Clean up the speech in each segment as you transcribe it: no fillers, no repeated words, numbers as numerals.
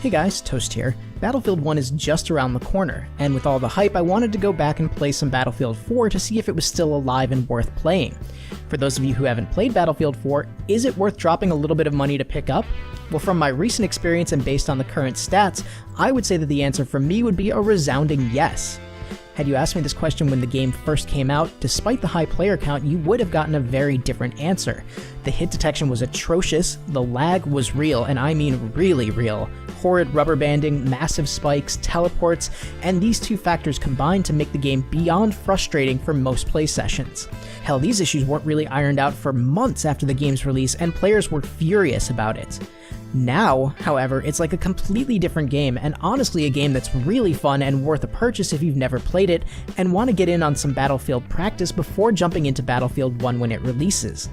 Hey guys, Toast here. Battlefield 1 is just around the corner, and with all the hype I wanted to go back and play some Battlefield 4 to see if it was still alive and worth playing. For those of you who haven't played Battlefield 4, is it worth dropping a little bit of money to pick up? Well, from my recent experience and based on the current stats, I would say that the answer for me would be a resounding yes. Had you asked me this question when the game first came out, despite the high player count, you would have gotten a very different answer. The hit detection was atrocious, the lag was real, and I mean really real. Horrid rubber banding, massive spikes, teleports, and these two factors combined to make the game beyond frustrating for most play sessions. Hell, these issues weren't really ironed out for months after the game's release, and players were furious about it. Now, however, it's like a completely different game, and honestly a game that's really fun and worth a purchase if you've never played it and want to get in on some Battlefield practice before jumping into Battlefield 1 when it releases.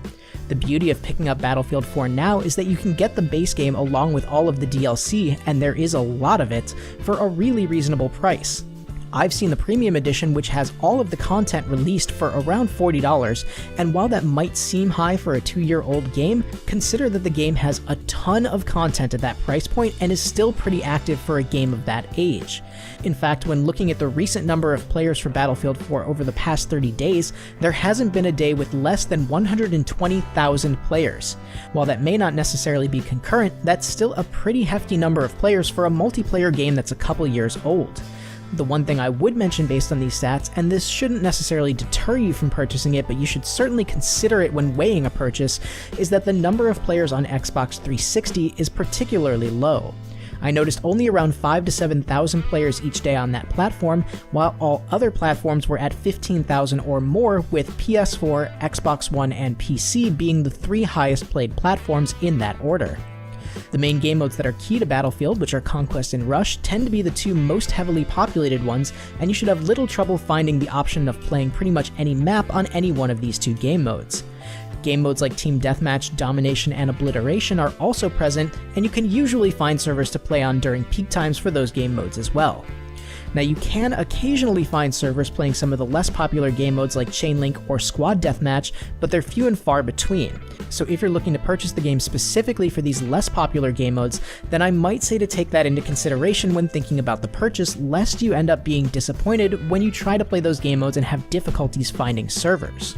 The beauty of picking up Battlefield 4 now is that you can get the base game along with all of the DLC, and there is a lot of it, for a really reasonable price. I've seen the premium edition, which has all of the content released, for around $40, and while that might seem high for a 2-year-old game, consider that the game has a ton of content at that price point and is still pretty active for a game of that age. In fact, when looking at the recent number of players for Battlefield 4 over the past 30 days, there hasn't been a day with less than 120,000 players. While that may not necessarily be concurrent, that's still a pretty hefty number of players for a multiplayer game that's a couple years old. The one thing I would mention based on these stats, and this shouldn't necessarily deter you from purchasing it, but you should certainly consider it when weighing a purchase, is that the number of players on Xbox 360 is particularly low. I noticed only around 5,000 to 7,000 players each day on that platform, while all other platforms were at 15,000 or more, with PS4, Xbox One, and PC being the 3 highest played platforms in that order. The main game modes that are key to Battlefield, which are Conquest and Rush, tend to be the two most heavily populated ones, and you should have little trouble finding the option of playing pretty much any map on any one of these two game modes. Game modes like Team Deathmatch, Domination, and Obliteration are also present, and you can usually find servers to play on during peak times for those game modes as well. Now, you can occasionally find servers playing some of the less popular game modes like Chain Link or Squad Deathmatch, but they're few and far between. So if you're looking to purchase the game specifically for these less popular game modes, then I might say to take that into consideration when thinking about the purchase, lest you end up being disappointed when you try to play those game modes and have difficulties finding servers.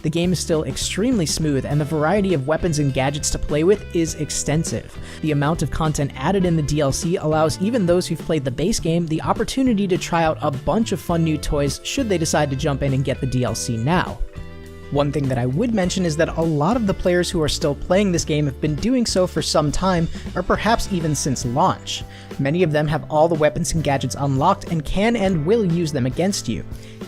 The game is still extremely smooth, and the variety of weapons and gadgets to play with is extensive. The amount of content added in the DLC allows even those who've played the base game the opportunity to try out a bunch of fun new toys should they decide to jump in and get the DLC now. One thing that I would mention is that a lot of the players who are still playing this game have been doing so for some time, or perhaps even since launch. Many of them have all the weapons and gadgets unlocked and can and will use them against you.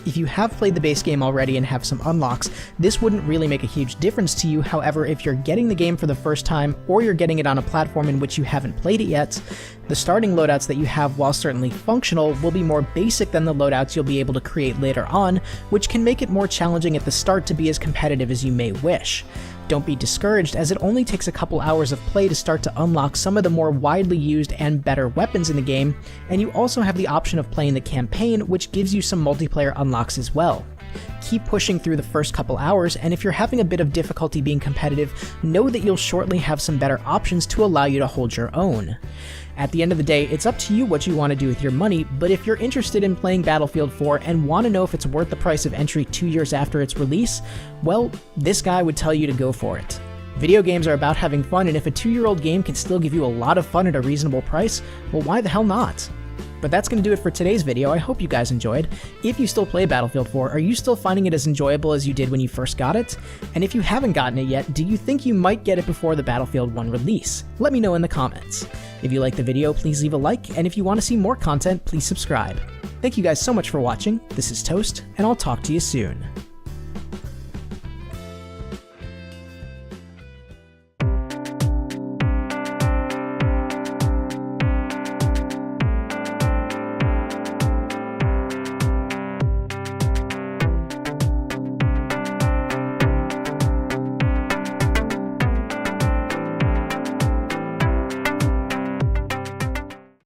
If you have played the base game already and have some unlocks, this wouldn't really make a huge difference to you. However, if you're getting the game for the first time, or you're getting it on a platform in which you haven't played it yet, the starting loadouts that you have, while certainly functional, will be more basic than the loadouts you'll be able to create later on, which can make it more challenging at the start to be as competitive as you may wish. Don't be discouraged, as it only takes a couple hours of play to start to unlock some of the more widely used and better weapons in the game, and you also have the option of playing the campaign, which gives you some multiplayer unlocks as well. Keep pushing through the first couple hours, and if you're having a bit of difficulty being competitive, know that you'll shortly have some better options to allow you to hold your own. At the end of the day, it's up to you what you want to do with your money, but if you're interested in playing Battlefield 4 and want to know if it's worth the price of entry 2 years after its release, well, this guy would tell you to go for it. Video games are about having fun, and if a 2-year-old game can still give you a lot of fun at a reasonable price, well, why the hell not? But that's going to do it for today's video. I hope you guys enjoyed. If you still play Battlefield 4, are you still finding it as enjoyable as you did when you first got it? And if you haven't gotten it yet, do you think you might get it before the Battlefield 1 release? Let me know in the comments. If you liked the video, please leave a like, and if you want to see more content, please subscribe. Thank you guys so much for watching. This is Toast, and I'll talk to you soon.